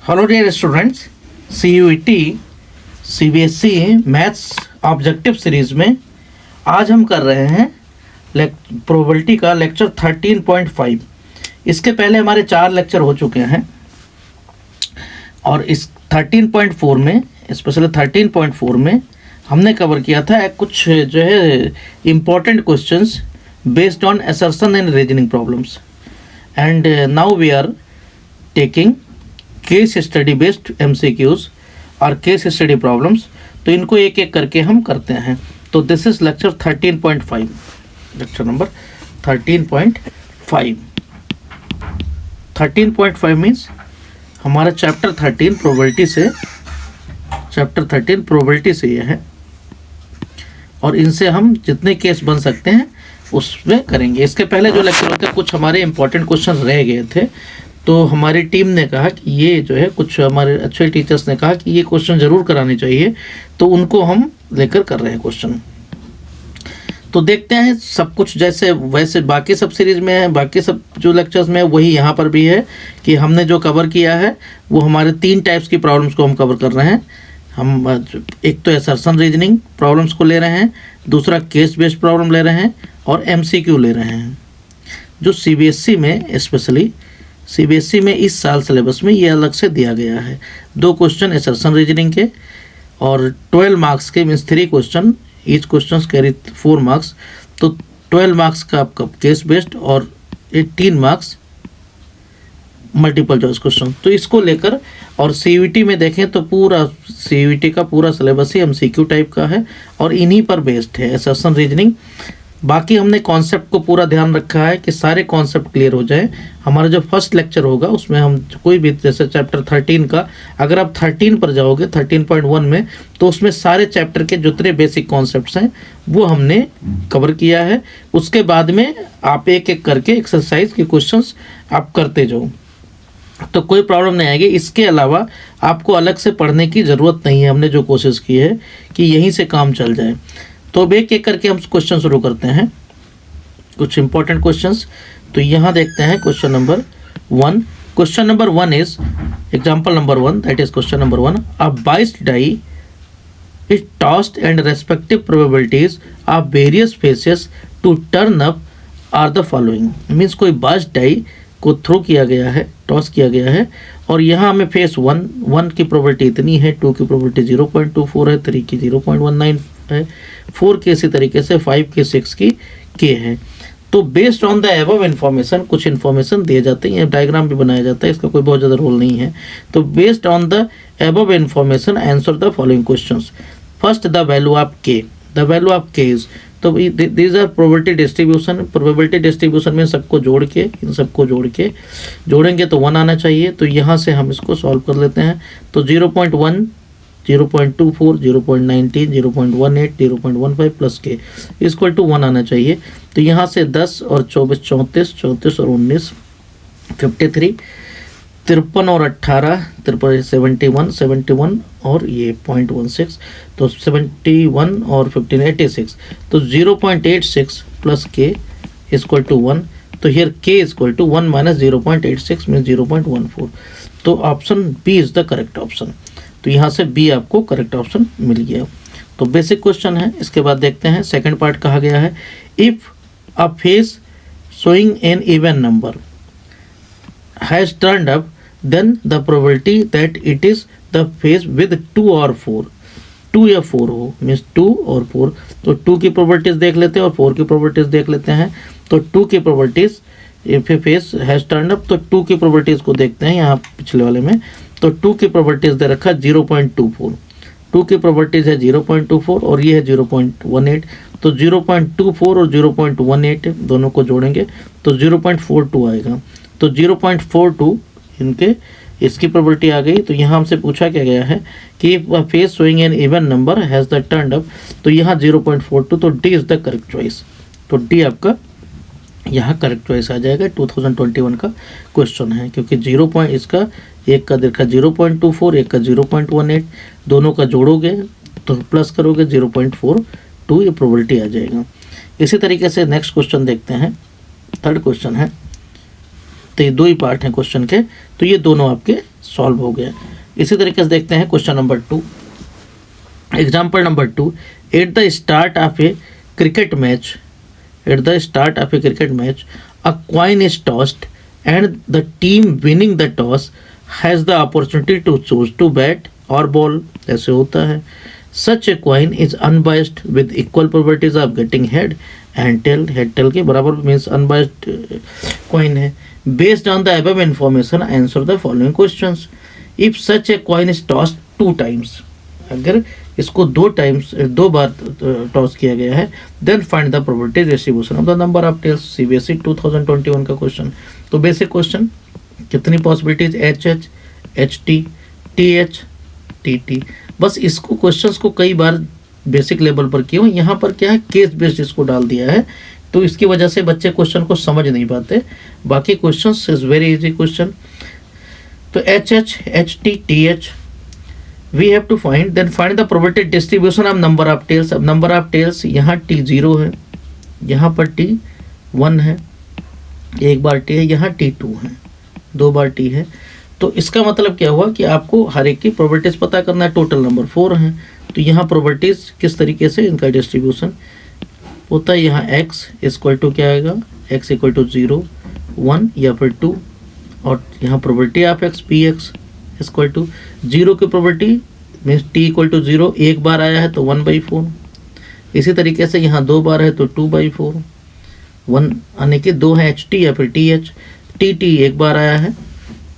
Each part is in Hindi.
Hello dear students, CUET CBSE maths objective series में आज हम कर रहे हैं प्रोबेबिलिटी का लेक्चर 13.5। इसके पहले हमारे 4 लेक्चर हो चुके हैं और इस 13.4 में, स्पेशली 13.4 में हमने कवर किया था कुछ जो है important questions based on assertion and reasoning problems, and now we are taking case study based MCQs और केस स्टडी प्रॉब्लम्स। तो इनको एक एक करके हम करते हैं। तो this is lecture 13.5, lecture number 13.5। 13.5 means हमारा चैप्टर 13 प्रोबेबिलिटी से ये है, और इनसे हम जितने केस बन सकते हैं उसमें करेंगे। इसके पहले जो लेक्चर होते हैं कुछ हमारे इंपॉर्टेंट क्वेश्चन रह गए थे, तो हमारी टीम ने कहा कि ये जो है, कुछ हमारे अच्छे टीचर्स ने कहा कि ये क्वेश्चन ज़रूर कराने चाहिए, तो उनको हम लेकर कर रहे हैं क्वेश्चन। तो देखते हैं सब कुछ जैसे वैसे बाकी सब सीरीज में है, बाकी सब जो लेक्चर्स में है वही यहाँ पर भी है कि हमने जो कवर किया है वो हमारे 3 टाइप्स की प्रॉब्लम्स को हम कवर कर रहे हैं। हम एक तो असर्शन रीजनिंग प्रॉब्लम्स को ले रहे हैं, दूसरा केस बेस्ड प्रॉब्लम ले रहे हैं, और MCQ ले रहे हैं। जो CBSE में, स्पेशली CBSE में इस साल सिलेबस में ये अलग से दिया गया है। 2 क्वेश्चन असर्शन रीजनिंग के और 12 मार्क्स के, means 3 question, each question carry 4 marks. तो 12 मार्क्स का आपका केस बेस्ड और 18 मार्क्स मल्टीपल चॉइस क्वेश्चन। तो इसको लेकर, और CUET में देखें तो पूरा CUET का पूरा सिलेबस ही MCQ टाइप का है और इन्हीं पर बेस्ड है असर्शन रीजनिंग। बाकी हमने कॉन्सेप्ट को पूरा ध्यान रखा है कि सारे कॉन्सेप्ट क्लियर हो जाए। हमारा जो फर्स्ट लेक्चर होगा उसमें हम कोई भी, जैसे चैप्टर 13 का, अगर आप 13 पर जाओगे 13.1 में, तो उसमें सारे चैप्टर के जितने बेसिक कॉन्सेप्ट्स हैं वो हमने कवर किया है। उसके बाद में आप एक एक करके एक्सरसाइज के क्वेश्चंस आप करते जाओ, तो कोई प्रॉब्लम नहीं आएगी। इसके अलावा आपको अलग से पढ़ने की ज़रूरत नहीं है। हमने जो कोशिश की है कि यहीं से काम चल जाए। तो अब एक एक करके हम क्वेश्चन शुरू करते हैं, कुछ इंपॉर्टेंट क्वेश्चंस। तो यहाँ देखते हैं question number 1। Question number 1 is example number 1, that is question number 1। A biased die is tossed and respective probabilities of various faces to turn up are the following. Means कोई बाइस्ड डाई को थ्रो किया गया है, टॉस किया गया है, और यहाँ हमें फेस 1 की प्रोबेबिलिटी इतनी है, 2 की प्रोबेबिलिटी 0.24 है, 3 की 0.19 है, 4 के इसी तरीके से, 5 के 6 की के है। तो based on the above information, कुछ इन्फॉर्मेशन दिए जाते हैं, डायग्राम भी बनाया जाता है, इसका कोई बहुत ज़्यादा रोल नहीं है। तो based on the above information answer the following questions. First, the value of k. The value of k is, तो these are probability distribution. Probability distribution में सबको जोड़ के, इन सबको जोड़ेंगे तो 1 आना चाहिए। तो यहाँ से हम इसको सॉल्व कर लेते हैं। तो 0.1, 0.24, 0.19, 0.18, 0.15 प्लस के इक्वल टू 1 आना चाहिए। तो यहाँ से 10 और 24, 34 और 19, 53, 53 और 18, 71 और ये 0.16, तो 71 और 15, 86। तो 0.86 प्लस के इक्वल टू 1। तो हियर के इक्वल टू 1 माइनस 0.86 मीन्स 0.14। तो option B is the correct option. तो यहाँ से बी आपको करेक्ट ऑप्शन मिल गया। तो बेसिक क्वेश्चन है। इसके बाद देखते हैं सेकंड पार्ट। कहा गया है if a face showing an even number has turned up then the probability that it is the face with 2 और 4, 2 या 4 हो, मीन्स 2 और 4। तो 2 की प्रोबेबिलिटीज देख लेते हैं और 4 की प्रोबेबिलिटीज देख लेते हैं। तो 2 की probabilities, if A face has turned up, तो 2 की प्रोबेबिलिटीज को देखते हैं यहाँ पिछले वाले में। तो 2 की प्रोबेबिलिटीज दे रखा 0.24, 2 की प्रोबेबिलिटीज है 0.24 और ये है 0.18। तो 0.24 और 0.18 दोनों को जोड़ेंगे तो 0.42 आएगा। तो 0.42 इनके, इसकी प्रोबेबिलिटी आ गई। तो यहाँ हमसे पूछा क्या गया है कि face showing an even number has the turned up, तो यहाँ 0.42, तो D is the correct choice. तो डी आपका यहाँ करेक्ट चॉइस आ जाएगा। 2021 का क्वेश्चन है, क्योंकि 0 पॉइंट, इसका एक का देखा 0.24, एक का 0.18, दोनों का जोड़ोगे तो प्लस करोगे 0.42, ये प्रोबेबिलिटी आ जाएगा। इसी तरीके से नेक्स्ट क्वेश्चन देखते हैं। थर्ड क्वेश्चन है तो ये दो ही पार्ट हैं क्वेश्चन के, तो ये दोनों आपके सॉल्व हो गए। इसी तरीके से देखते हैं question number 2। Example number 2, at the start of a cricket match, at the start of a cricket match a coin is tossed and the team winning the toss has the opportunity to choose to bat or ball. ऐसे होता है। Such a coin is unbiased with equal probabilities of getting head and tail, head tail के बराबर मीन्स अनबाइस्ड कॉइन है। Based on the above information answer the following questions. If such a coin is tossed 2 times, अगर इसको 2 बार टॉस किया गया है, then find the probability distribution of the number of tails. CBSE 2021 का क्वेश्चन। तो बेसिक क्वेश्चन, कितनी possibilities, H H, H T, T H, T T. बस इसको क्वेश्चंस को कई बार बेसिक लेवल पर किए, यहाँ पर क्या है केस बेस्ड इसको डाल दिया है, तो इसकी वजह से बच्चे क्वेश्चन को समझ नहीं पाते। बाकी questions is very easy question. तो H H, H T, T H we have to find, then find the probability distribution of number of tails. अब नंबर ऑफ टेल्स यहाँ टी 0 है, यहाँ पर टी 1 है, एक बार टी है, यहाँ टी 2 है, 2 बार टी है। तो इसका मतलब क्या हुआ कि आपको हर एक की प्रोबेबिलिटीज पता करना है। टोटल नंबर 4 हैं, तो यहाँ प्रोबेबिलिटीज किस तरीके से इनका डिस्ट्रीब्यूशन होता है। यहाँ x इक्वल टू क्या आएगा, x इक्वल टू 0, 1 या फिर 2, और यहाँ probability of x P x equal to 0 की probability means t equal to 0, एक बार आया है तो 1/4। इसी तरीके से यहाँ 2 बार है तो 2/4, 1 आने के 2 है एच टी या फिर टी एच, टी टी एक बार आया है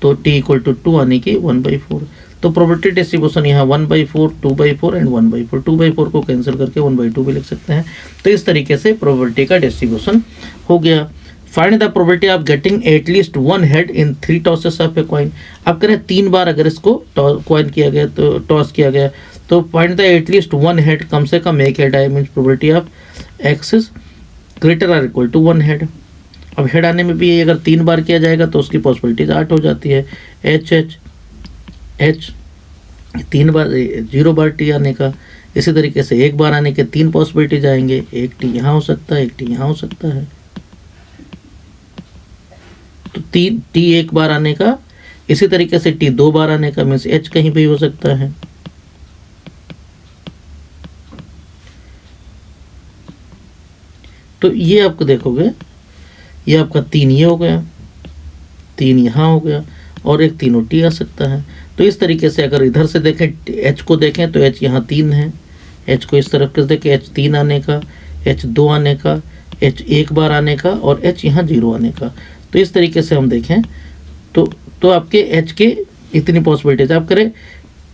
तो t इक्वल टू 2 आने की 1/4। तो प्रोबेबिलिटी डिस्ट्रीब्यूशन यहाँ 1/4, 2/4 एंड 1/4। 2/4 को कैंसिल करके 1/2 भी लिख सकते हैं। तो इस तरीके से प्रोबेबिलिटी का डिस्ट्रीब्यूशन हो गया। Find the probability of getting at least 1 head in 3 tosses of a coin. अब करें 3 बार अगर इसको कॉइन किया गया तो टॉस किया गया, तो फाइंड द एटलीस्ट 1 हेड, कम से कम एक हेड आए, means probability of x is greater और इक्वल टू 1 हेड। अब हेड आने में भी अगर 3 बार किया जाएगा तो उसकी पॉसिबिलिटीज 8 हो जाती है। एच एच, एच 3 बार, 0 बार टी आने का। इसी तरीके से एक बार आने के 3 पॉसिबिलिटीज आएंगे, एक टी यहाँ हो सकता है, एक टी यहाँ हो सकता है। तो 3 टी एक बार आने का, इसी तरीके से टी 2 बार आने का, मीन्स एच कहीं भी हो सकता है। तो ये आपको देखोगे, ये आपका 3 ये हो गया, 3 यहाँ हो गया, और एक तीनों टी आ सकता है। तो इस तरीके से अगर इधर से देखें, एच को देखें तो एच यहाँ 3 है, एच को इस तरफ से देखें, एच 3 आने का, एच 2 आने का, एच एक बार आने का, और एच यहाँ 0 आने का। तो इस तरीके से हम देखें तो आपके एच के इतनी पॉसिबिलिटीज। आप करें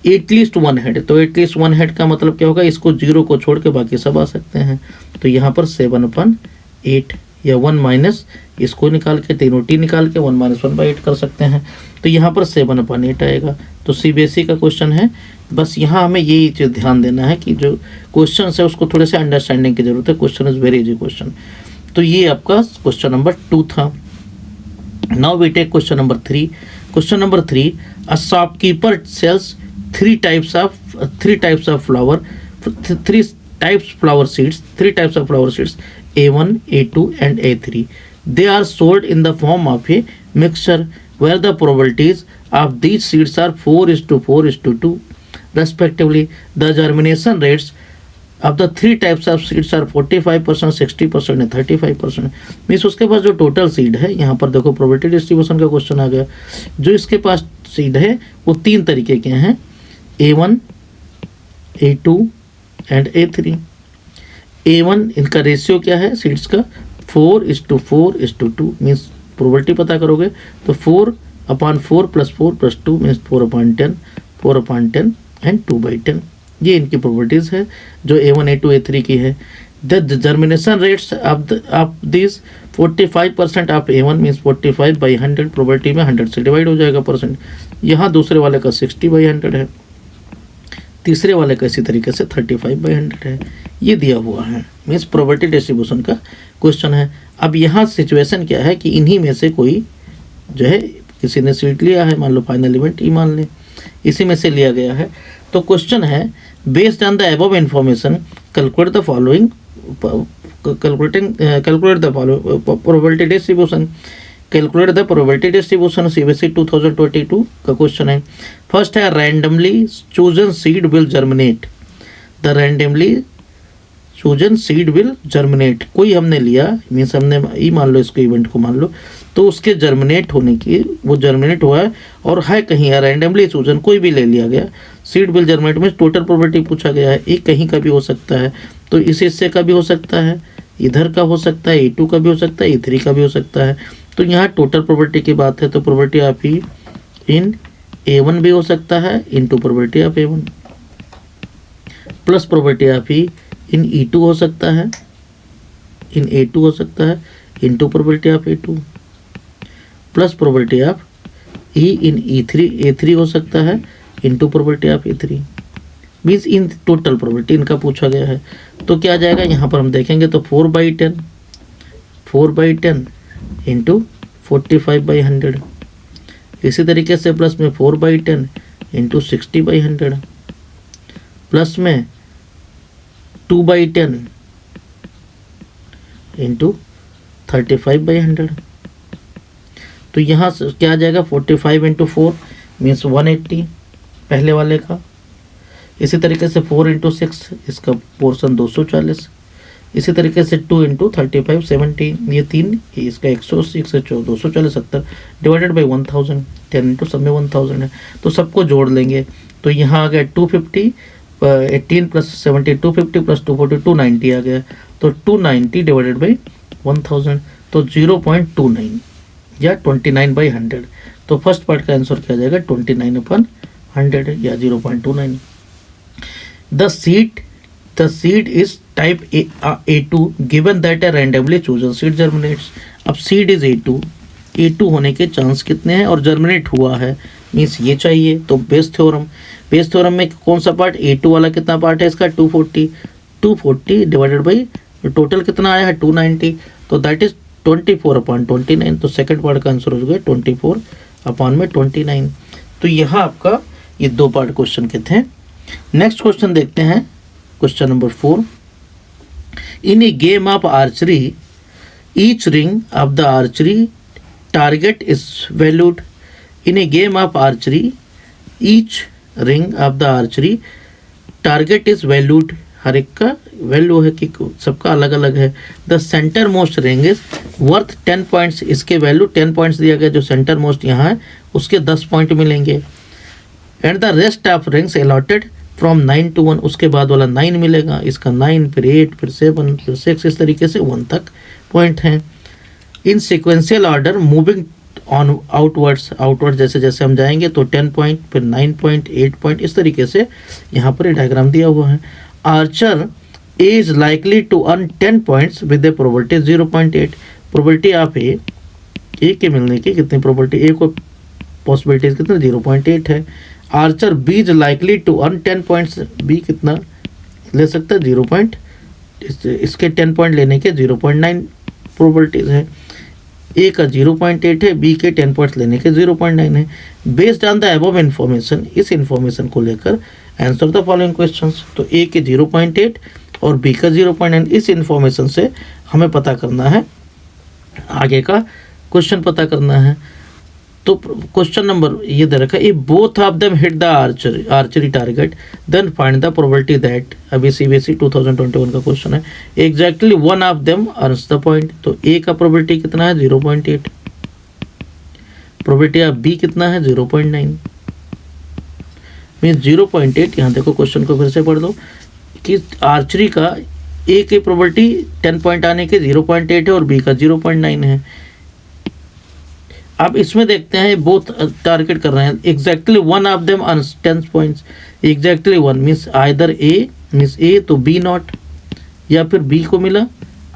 एटलीस्ट 1 हेड, तो एटलीस्ट 1 हेड का मतलब क्या होगा, इसको 0 को छोड़ के बाकी सब आ सकते हैं। तो यहाँ पर 7/8 या 1 माइनस इसको निकाल के, तीनों टी निकाल के 1 - 1/8 कर सकते हैं। तो यहाँ पर 7/8 आएगा। तो सीबीएसई का क्वेश्चन है। बस यहाँ हमें यही चीज़ ध्यान देना है कि जो क्वेश्चन है उसको थोड़े से अंडरस्टैंडिंग की जरूरत है। Question is very easy question. तो ये आपका क्वेश्चन नंबर 2 था। Now we take question number 3। Question number 3, a shopkeeper sells 3 types of flower, 3 flower seeds, A1, A2 and A3. They are sold in the form of a mixture where the probabilities of these seeds are 4:4:2 respectively. The germination rates of the 3 types of seeds are 45%, 60% and 35%. Means उसके पास जो टोटल सीड है, यहाँ पर देखो प्रोबेबिलिटी डिस्ट्रीब्यूशन का क्वेश्चन आ गया। जो इसके पास सीड है वो 3 तरीके के हैं, A1, A2 and A3। A1 इनका रेशियो क्या है सीड्स का, 4:4:2 मीन्स प्रोबेबिलिटी पता करोगे तो 4/4 + 4 + 2 मीन्स 4/10, 4/10 एंड 2/10। ये इनकी प्रोबेबिलिटीज है जो A1, A2, A3 की है। The germination rates of this 45% of A1 means 45/100, probability में 100 से डिवाइड हो जाएगा परसेंट। यहाँ दूसरे वाले का 60/100 है, तीसरे वाले का इसी तरीके से 35/100 है। ये दिया हुआ है, मीन्स प्रोबेबिलिटी डिस्ट्रीब्यूशन का क्वेश्चन है। अब यहाँ सिचुएशन क्या है कि इन्हीं में से कोई जो है किसी ने सीट लिया है, मान लो फाइनल इवेंट ही मान लें, इसी में से लिया गया है। तो क्वेश्चन है based on the above information calculate the following, calculate the following probability distribution. Calculate the probability distribution, CBSE 2022 का क्वेश्चन है। फर्स्ट है randomly chosen seed will germinate, the randomly chosen seed will germinate, कोई हमने लिया मीन्स हमने ही मान लो इसको इवेंट को मान लो, तो उसके जर्मिनेट होने की, वो जर्मिनेट हुआ है और है कहीं है रैंडमली चूजन, कोई भी ले लिया गया, सीड विल जर्मिनेट में टोटल प्रोबेबिलिटी पूछा गया है, एक कहीं का भी हो सकता है, तो इस हिस्से का भी हो सकता है, इधर का हो सकता है, A2 का भी हो सकता है, A3 का भी हो सकता है। तो यहाँ टोटल प्रोबेबिलिटी की बात है तो probability of E in A1 भी हो सकता है into probability of A1 plus probability of E in E2 हो सकता है, इन A2 हो सकता है into probability of A2 plus probability of E in A3 हो सकता है into probability of A3 means in total probability इनका पूछा गया है। तो क्या जाएगा यहाँ पर हम देखेंगे तो 4/10 इंटू 45/100, इसी तरीके से प्लस में 4/10 इंटू 60/100 प्लस में 2/10 इंटू 35/100। तो यहाँ से क्या आ जाएगा 45 इंटू 4 मीन्स 180 पहले वाले का, इसी तरीके से 4 इंटू 6 इसका पोर्शन 240, इसी तरीके से 2 इंटू 35 70, ये 3 इसका 180 240 70 डिवाइडेड बाई 1000, 10 इंटू सब में 1000 है तो सबको जोड़ लेंगे तो यहाँ आ गया 250 18 प्लस 70 250 प्लस 240 290 आ गया, तो 290 डिवाइडेड बाई 1000 तो 0.29 या 29/100। तो फर्स्ट पार्ट का आंसर क्या जाएगा 29/100 या 0.29। The seed is type A2 given that a randomly chosen seed germinates। अब seed is A2 होने के चांस कितने हैं और जर्मिनेट हुआ है मीन्स ये चाहिए। तो बेस थ्योरम में कौन सा पार्ट A2 वाला कितना पार्ट है इसका 240 डिवाइडेड बाई टोटल कितना आया है 290, तो दैट इज 24/29। तो सेकंड पार्ट का आंसर हो गया 24/29। तो यहाँ आपका ये दो पार्ट क्वेश्चन के थे। नेक्स्ट क्वेश्चन देखते हैं, question number 4। In a game of archery each ring of the archery target is valued. In a game of archery each ring of the archery target is valued, हर एक का वैल्यू है कि सबका अलग अलग है। The centre most ring is worth 10 points, इसके वैल्यू 10 पॉइंट्स दिया गया, जो सेंटर मोस्ट यहाँ है उसके 10 पॉइंट मिलेंगे। And the rest of rings allotted from 9 to 1, उसके बाद वाला 9 मिलेगा, इसका 9 फिर 8 फिर 7 फिर 6 इस तरीके से 1 तक पॉइंट हैं। In sequential order moving on outward जैसे जैसे हम जाएंगे तो 10 पॉइंट फिर 9 पॉइंट 8 पॉइंट इस तरीके से यहाँ पर डायग्राम दिया हुआ है। Archer is likely to earn 10 points with a probability 0.8। Probability of A के मिलने की कितनी प्रोबेबिलिटी, ए को पॉसिबिलिटीज कितनी 0.8 है। Archer B is likely to earn 10 points, B कितना ले सकता है 0. इसके 10 पॉइंट लेने के 0.9 प्रोबेबिलिटीज है। ए का 0.8 है, बी के 10 पॉइंट्स लेने के 0.9 है। Based on the above information, इस इन्फॉर्मेशन को लेकर आंसर द फॉलोइंग क्वेश्चंस। तो ए के 0.8 और बी का 0.9, इस इन्फॉर्मेशन से हमें पता करना है, आगे का क्वेश्चन पता करना है। तो क्वेश्चन नंबर ये दे रखा है, if both of them hit the archery target then find the probability that, अभी सीबीएसई 2021 का क्वेश्चन है, exactly one of them earns the point. तो ए का प्रोबेबिलिटी कितना है 0.8, प्रोबेबिलिटी ऑफ बी कितना है 0.9 मीन्स 0.8। यहाँ देखो क्वेश्चन को फिर से पढ़ दो कि आर्चरी का ए की प्रोबेबिलिटी 10 पॉइंट आने के 0.8 है और बी का 0.9 है। अब इसमें देखते हैं बोथ टारगेट कर रहे हैं, exactly one of them earns 10 points, exactly one means either A means A तो बी नॉट, या फिर बी को मिला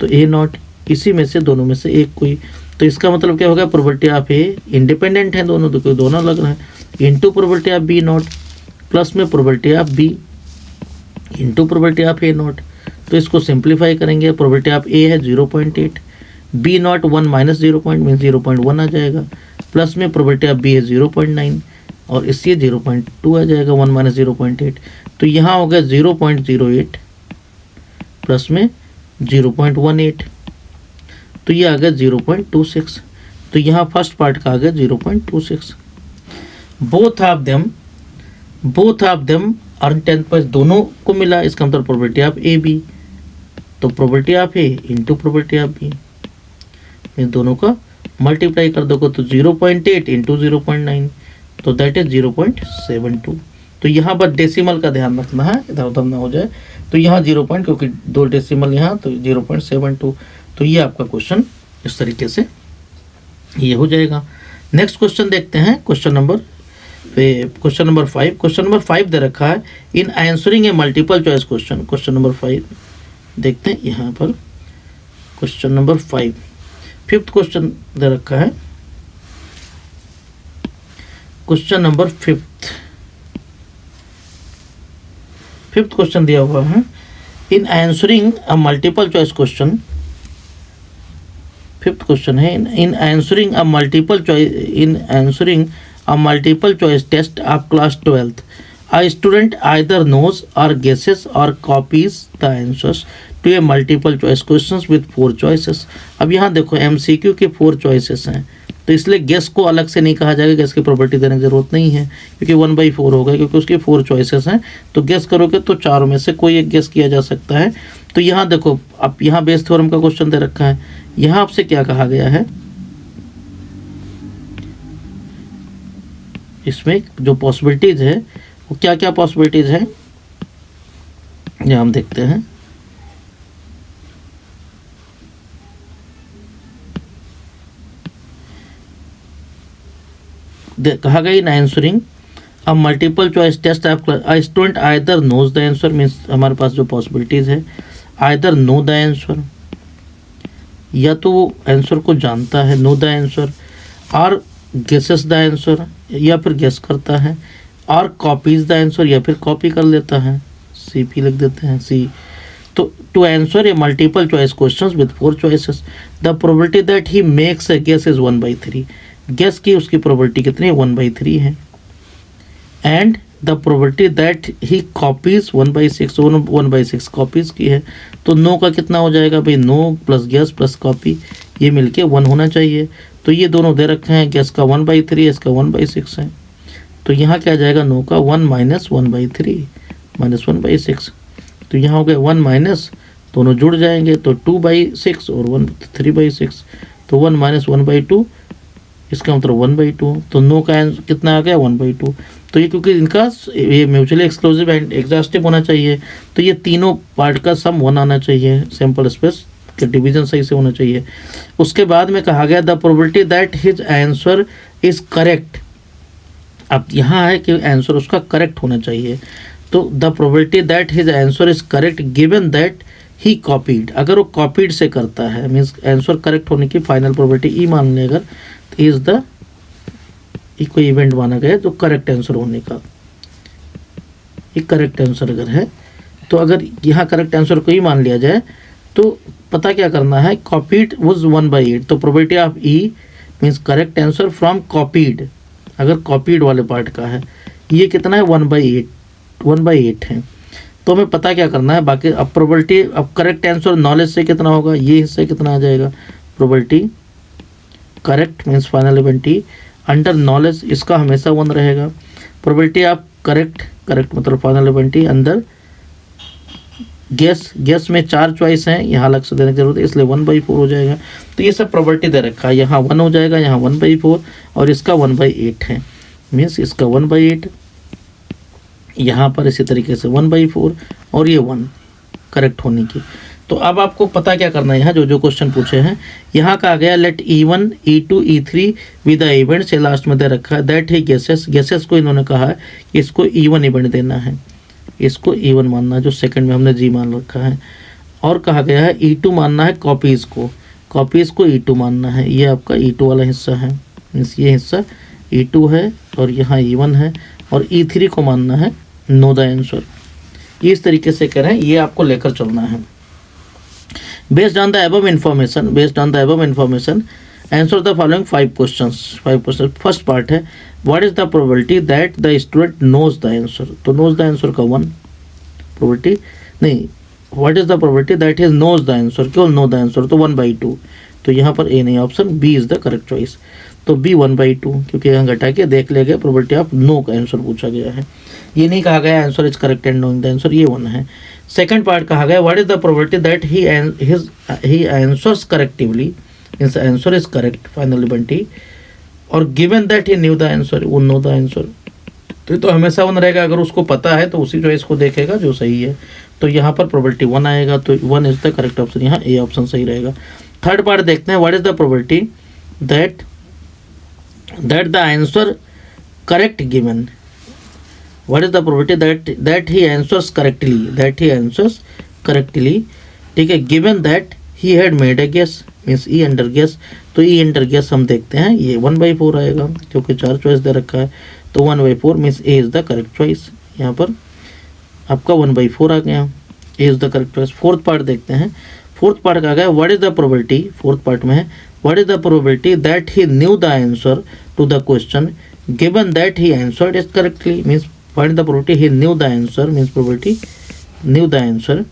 तो ए नॉट, इसी में से दोनों में से एक कोई। तो इसका मतलब क्या होगा, प्रोबेबिलिटी ऑफ ए इंडिपेंडेंट है दोनों, तो दोनों लग रहे हैं, into probability of B not plus में probability of B into probability of A not. तो इसको सिंप्लीफाई करेंगे, प्रोबेबिलिटी ऑफ ए है 0.8, B not 1 minus 0 point mean 0.1 आ जाएगा, प्लस में प्रोबेबिलिटी ऑफ बी है 0.9 और इससे 0.2 आ जाएगा 1 माइनस 0.8। तो यहाँ हो गया 0.08 प्लस में 0.18, तो ये आ गया 0.26। तो यहाँ फर्स्ट पार्ट का आ गया 0.26। Both of them earn 10 point, दोनों को मिला, इसका मतलब प्रोबेबिलिटी ऑफ ए बी, तो probability of A into probability of B, इन दोनों का मल्टीप्लाई कर दोगे तो 0.8 इंटू 0.9, तो दैट इज 0.72। तो यहाँ पर डेसिमल का ध्यान रखना है, इधर उधर ना हो जाए। तो यहाँ 0 क्योंकि 2 डेसिमल यहाँ, तो 0.72। तो ये आपका क्वेश्चन इस तरीके से ये हो जाएगा। नेक्स्ट क्वेश्चन देखते हैं, क्वेश्चन नंबर 5। क्वेश्चन नंबर 5 दे रखा है, in answering A multiple choice question. Question number 5 देखते हैं यहाँ पर, क्वेश्चन नंबर 5 5th क्वेश्चन दे रखा है, क्वेश्चन नंबर 5th क्वेश्चन दिया हुआ है, in answering a multiple choice question. 5th question है, in answering a multiple choice test of class 12th, a student either knows or guesses or copies the answers to a multiple choice questions with 4 choices। अब यहाँ देखो MCQ के 4 choices हैं, तो इसलिए गेस को अलग से नहीं कहा जाएगा, गेस की प्रॉपर्टी देने की जरूरत नहीं है, क्योंकि 1/4 होगा, क्योंकि उसके 4 चॉइसेस हैं। तो गेस करोगे तो चारों में से कोई एक गेस किया जा सकता है। तो यहाँ देखो, अब यहाँ बेस थ्योरम का क्वेश्चन दे रखा है, यहाँ आपसे क्या कहा गया है, इसमें जो पॉसिबिलिटीज है वो क्या क्या पॉसिबिलिटीज है, यहाँ हम देखते हैं। कहा गया in answering a multiple choice test of a student either knows the answer, means हमारे पास जो पॉसिबिलिटीज है, आइदर नो द आंसर, या तो वो आंसर को जानता है, नो द आंसर, और गेसेस द आंसर, या फिर गेस करता है, और कॉपीज द आंसर, या फिर कॉपी कर लेता है, CP लिख देते हैं C। तो to answer a multiple choice questions with 4 choices, the probability that he makes a guess is 1/3। Guess की उसकी प्रोबेबिलिटी कितनी है, 1/3 है। And the probability that he copies 1/6, 1/6 copies की है। तो नो का कितना हो जाएगा भाई, know plus guess plus copy, ये मिलके 1 होना चाहिए। तो ये दोनों दे रखे हैं, गेस का 1/3 इसका 1/6 है। तो यहाँ क्या जाएगा, नो का 1 - 1/3 - 1/6। तो यहाँ हो गया 1 माइनस, दोनों जुड़ जाएंगे तो 2/6 और 3/6, तो 1 - 1/2, इसका मतलब 1/2। तो नो का कितना आ गया, 1/2। तो ये क्योंकि इनका ये म्यूचुअली एक्सक्लूसिव एंड एग्जॉस्टिव होना चाहिए, तो ये तीनों पार्ट का सम 1 आना चाहिए, सैंपल स्पेस के डिवीजन सही से होना चाहिए। उसके बाद में कहा गया the probability that his answer is correct. अब यहाँ है कि आंसर उसका करेक्ट होना चाहिए, तो the probability that his answer is correct given that he copied. अगर वो कॉपीड से करता है, मीन्स आंसर करेक्ट होने की फाइनल प्रोबेबिलिटी ई मान लें अगर, तो इज द कोई इवेंट माना गया तो करेक्ट आंसर होने का, एक करेक्ट आंसर अगर है, तो अगर यहाँ करेक्ट आंसर को ही मान लिया जाए तो पता क्या करना है, कॉपीड वॉज 1/8। तो probability of E means correct answer from copied, अगर कॉपीड वाले पार्ट का है, ये कितना है 1/8 है। तो हमें पता क्या करना है, बाकी अब प्रोबेबिलिटी, अब करेक्ट आंसर नॉलेज से कितना होगा, ये हिस्से कितना आ जाएगा, probability correct means final event E under knowledge, इसका हमेशा 1 रहेगा। प्रोबेबिलिटी ऑफ करेक्ट मतलब फाइनल इवेंट ई अंदर गेस में 4 चॉइस हैं, यहाँ अलग से देने की जरूरत है, इसलिए 1/4 हो जाएगा। तो ये सब प्रोबेबिलिटी दे रखा है, यहाँ 1 हो जाएगा, यहाँ 1/4 और इसका 1/8 है, मीन्स इसका 1/8, यहाँ पर इसी तरीके से 1/4 और ये 1 करेक्ट होने की। तो अब आपको पता क्या करना है, यहाँ जो क्वेश्चन पूछे हैं, यहाँ का आ गया let E1 E2 E3 with the event से लास्ट में दे रखा है दैट ही गेसेस को इन्होंने कहा है कि इसको E1 इवेंट देना है, इसको E1 मानना है, जो सेकंड में हमने G मान रखा है। और कहा गया है E2 मानना है कॉपीज़ को E2 मानना है, ये आपका E2 वाला हिस्सा है, मीन्स ये हिस्सा E2 है और यहाँ E1 है, और E3 को मानना है नो द आंसर। ये इस तरीके से कह रहे हैं, ये आपको लेकर चलना है। Based on the above information answer the following 5 questions. First part है what is the probability that the student knows the answer. तो नोज द आंसर का 1 प्रोबेबिलिटी नहीं, what is the probability that is knows the answer, केवल नो द आंसर, तो 1/2। तो यहाँ पर ए नहीं, option B is the correct choice. तो बी 1/2, क्योंकि यहाँ घटा के देख लिया गया, प्रोबेबिलिटी ऑफ नो का आंसर पूछा गया है। ये नहीं कहा गया answer is correct and knowing the answer, ये 1 है। सेकंड पार्ट कहा गया what is the probability that he answers correctly, means answer is correct finally बंटी, और given that he knew the answer, वो नो द आंसर। तो हमेशा 1 रहेगा, अगर उसको पता है तो उसी चॉइस को देखेगा जो सही है। तो यहाँ पर प्रोबेबिलिटी 1 आएगा, तो 1 इज द करेक्ट ऑप्शन, यहाँ ए ऑप्शन सही रहेगा। थर्ड पार्ट देखते हैं what is the probability that the answer correct given, what is the probability that he answers correctly, ठीक है, given that he had made a guess, means E under guess. तो ई अंडर गेस हम देखते हैं, ये 1/4 आएगा, क्योंकि 4 चॉइस दे रखा है, तो 1/4 means A is the correct choice. यहाँ पर आपका 1/4 आ गया, A is the correct choice. Fourth part देखते हैं, फोर्थ पार्ट का आ गया what is the probability, fourth part में है what is the probability that he knew the answer to the question given that he answered is correctly, means what is the probability he knew the answer, means probability knew the answer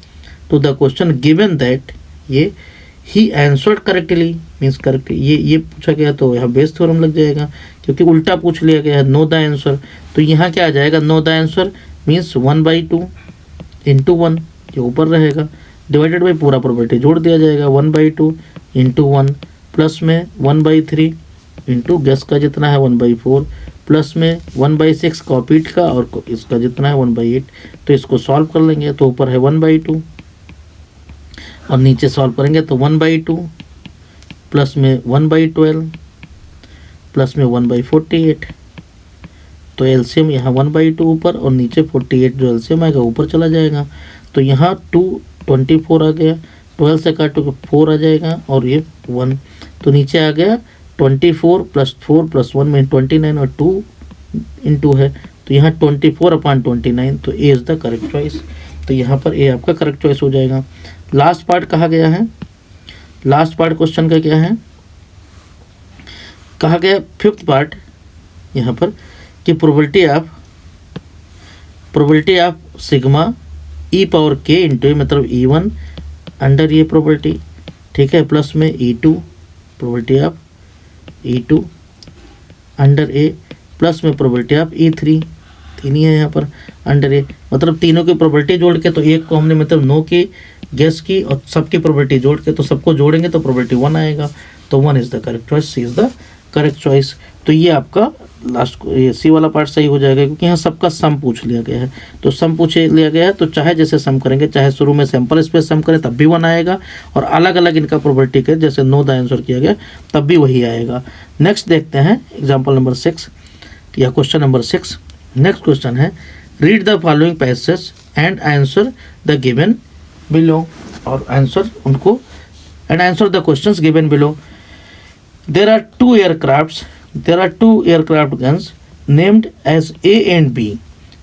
to the question given that ये he answered correctly, means correct, ये पूछा गया तो यहाँ बेस थ्योरम लग जाएगा, क्योंकि उल्टा पूछ लिया गया है, नो द आंसर। तो यहाँ क्या आ जाएगा, no the answer means 1/2 into 1, ये ऊपर रहेगा, डिवाइडेड बाई पूरा प्रोबेबिलिटी जोड़ दिया जाएगा, 1/2 इंटू 1, प्लस में 1/3 इंटू गेस का जितना है 1/4, प्लस में 1/6 कॉपीड का और इसका जितना है 1/8। तो इसको सॉल्व कर लेंगे तो ऊपर है 1/2 और नीचे सॉल्व करेंगे तो 1/2 प्लस में 1/12 प्लस में 1/48। तो एलसीएम यहाँ 1/2 ऊपर और नीचे 48 जो एलसीएम आएगा ऊपर चला जाएगा। तो यहाँ 224 आ गया, 12 से काटो तो 4 आ जाएगा और ये 1, तो नीचे आ गया 24 + 4 + 1 में 29 और 2 इंटू है, तो यहाँ 24/29। तो ए इज़ द करेक्ट चॉइस। तो यहाँ पर ए आपका करेक्ट चॉइस हो जाएगा। लास्ट पार्ट कहा गया है, लास्ट पार्ट क्वेश्चन का क्या है, कहा गया फिफ्थ पार्ट यहाँ पर कि probability of sigma e⁻k into मतलब E1 अंडर ये प्रोबेबिलिटी, ठीक है, प्लस में E2 probability of E2 under A, plus में प्रोबेबिलिटी ऑफ E3, तीन ही है यहाँ पर अंडर ए, मतलब तीनों की प्रोबेबिलिटी जोड़ के, तो एक को हमने मतलब नो की गेस की और सबकी प्रोबेबिलिटी जोड़ के, तो सबको जोड़ेंगे तो प्रोबेबिलिटी 1 आएगा। तो 1 is the correct choice, C is the correct choice. तो ये आपका लास्ट ये सी वाला पार्ट सही हो जाएगा, क्योंकि यहाँ सबका सम पूछ लिया गया है। तो सम पूछ लिया गया है, तो चाहे जैसे सम करेंगे, चाहे शुरू में सैंपल स्पेस सम करें तब भी 1 आएगा, और अलग अलग इनका प्रोबेबिलिटी के जैसे नो द आंसर किया गया तब भी वही आएगा। नेक्स्ट देखते हैं एग्जाम्पल नंबर 6 या क्वेश्चन नंबर 6। नेक्स्ट क्वेश्चन है read the following passage and answer the given below, और आंसर उनको and answer the questions given below. There are two aircraft guns named as A and B.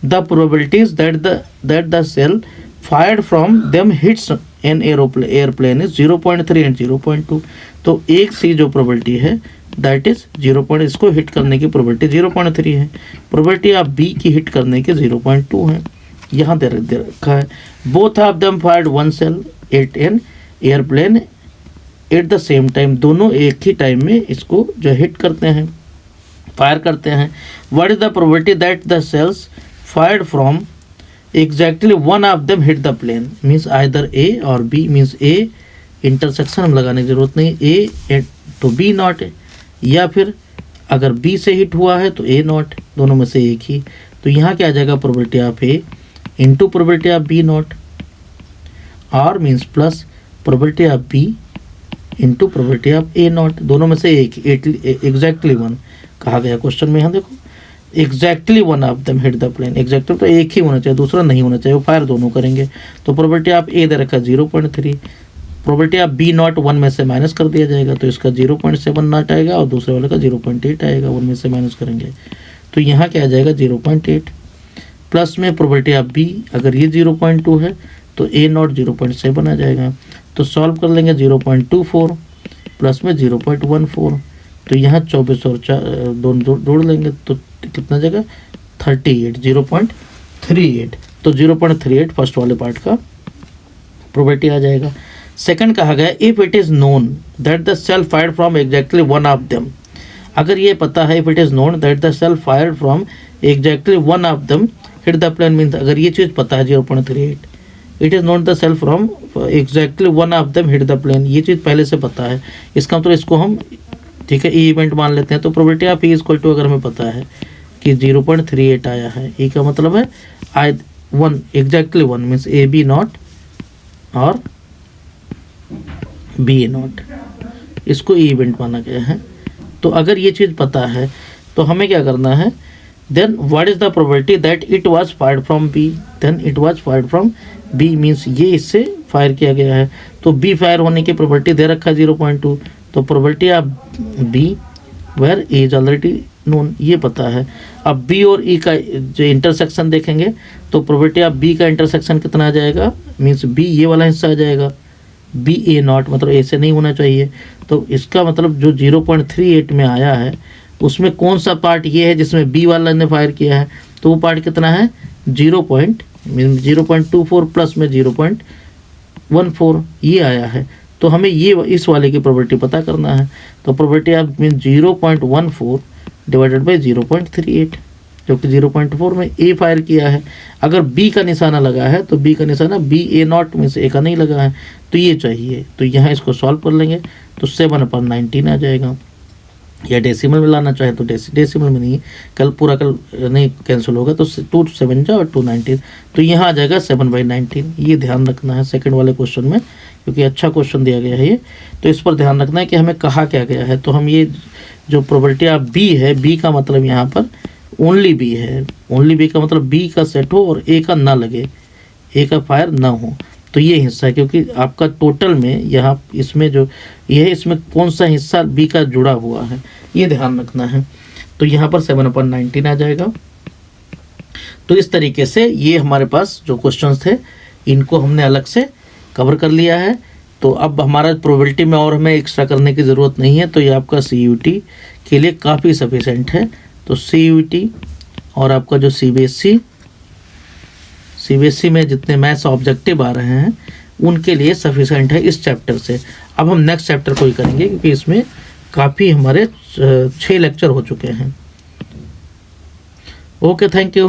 The probabilities that the shell fired from them hits an airplane is 0.3 and 0.2. तो एक सी जो प्रोबेबिलिटी है दैट इज 0. इसको हिट करने की प्रोबेबिलिटी 0.3 है, प्रोबेबिलिटी ऑफ बी की हिट करने की 0.2 है, यहाँ दे रखा है। Both of them fired one shell at an airplane at the same time, दोनों एक ही टाइम में इसको जो हिट करते हैं, फायर करते हैं। What is the probability that the shells fired from exactly one of them hit the plane, means either A और बी, मीन्स ए इंटरसेक्शन हम लगाने की जरूरत नहीं, ए तो बी नॉट, या फिर अगर बी से हिट हुआ है तो ए नॉट, दोनों में से एक ही। तो यहाँ क्या आ जाएगा probability of A into probability of B not, और means plus probability of B into probability of A not, दोनों में से एक, एग्जैक्टली 1 कहा गया क्वेश्चन में। यहाँ देखो exactly 1 of them hit the plane, exactly तो एक ही होना चाहिए, दूसरा नहीं होना चाहिए, वो फायर दोनों करेंगे। तो प्रोबेबिलिटी ऑफ ए दे रखा 0.3, प्रोबेबिलिटी ऑफ बी नॉट 1 में से माइनस कर दिया जाएगा, तो इसका 0.7 नॉट आएगा और दूसरे वाले का 0.8 आएगा, 1 में से माइनस करेंगे तो यहाँ क्या आ जाएगा 0.8, प्लस में प्रोबेबिलिटी ऑफ बी अगर ये 0.2 है तो ए नॉट 0.7 आ जाएगा। तो सॉल्व कर लेंगे 0.24 प्लस में 0.14, तो यहाँ 24 और 4 दोनों जोड़ लेंगे तो कितना जगह 38, 0.38, तो 0.38 फर्स्ट वाले पार्ट का प्रोबेबिलिटी आ जाएगा। सेकंड कहा गया if it is known that the shell fired from exactly one of them, अगर ये पता है if it is known that the shell fired from exactly one of them hit the plane, means अगर ये चीज़ पता है 0.38, it is not the shell from exactly one of them hit the plane, ये चीज़ पहले से पता है, इसका मतलब इसको हम ठीक है ई इवेंट मान लेते हैं। तो probability of E equal to अगर हमें पता है कि 0.38 आया है, ई का मतलब है I one exactly one means A B not और बी ए नॉट, इसको ई इवेंट माना गया है। तो अगर ये चीज़ पता है तो हमें क्या करना है, then what is the probability that it was fired from B, then it was fired from B means ये इससे फायर किया गया है, तो बी फायर होने की प्रोबेबिलिटी दे रखा है 0.2, तो probability of B where A is already known, ये पता है। अब बी और ई का जो इंटरसेक्शन देखेंगे तो प्रोबेबिलिटी ऑफ बी का इंटरसेक्शन कितना आ जाएगा, मीन्स बी ये वाला हिस्सा आ जाएगा, बी ए नॉट मतलब ए से नहीं होना चाहिए, तो इसका मतलब जो 0.38 में आया है उसमें कौन सा पार्ट ये है जिसमें बी वाला ने फायर किया है, तो वो पार्ट कितना है 0.24 प्लस में 0.14 ये आया है, तो हमें ये इस वाले की प्रोबेबिलिटी पता करना है। तो probability of mean 0.14 divided by 0.38, जो कि 0.4 में ए फायर किया है। अगर बी का निशाना लगा है तो बी का निशाना बी ए नॉट मीन्स ए का नहीं लगा है, तो ये चाहिए। तो यहाँ इसको सॉल्व कर लेंगे तो 7/19 आ जाएगा, या डेसिमल में लाना चाहे तो डेसिमल में नहीं, कल पूरा कल नहीं कैंसिल होगा, तो 2 7 जा और 2 19, तो यहाँ आ जाएगा 7/19। ये ध्यान रखना है सेकंड वाले क्वेश्चन में, क्योंकि अच्छा क्वेश्चन दिया गया है ये, तो इस पर ध्यान रखना है कि हमें कहा क्या गया है। तो हम ये जो प्रोबेबिलिटी ऑफ बी है, बी का मतलब यहाँ पर ओनली बी है, ओनली बी का मतलब बी का सेट हो और ए का ना लगे, ए का फायर ना हो, तो ये हिस्सा है, क्योंकि आपका टोटल में यहाँ इसमें जो ये है इसमें कौन सा हिस्सा बी का जुड़ा हुआ है ये ध्यान रखना है। तो यहाँ पर 7/19 आ जाएगा। तो इस तरीके से ये हमारे पास जो क्वेश्चंस थे इनको हमने अलग से कवर कर लिया है। तो अब हमारा प्रोबेबिलिटी में और हमें एक्स्ट्रा करने की ज़रूरत नहीं है, तो ये आपका CUT के लिए काफ़ी सफिशेंट है। तो CUT और आपका जो CBSE में जितने मैथ्स ऑब्जेक्टिव आ रहे हैं उनके लिए सफिशेंट है इस चैप्टर से। अब हम नेक्स्ट चैप्टर को ही करेंगे, क्योंकि इसमें काफ़ी हमारे 6 लेक्चर हो चुके हैं। Okay, thank you.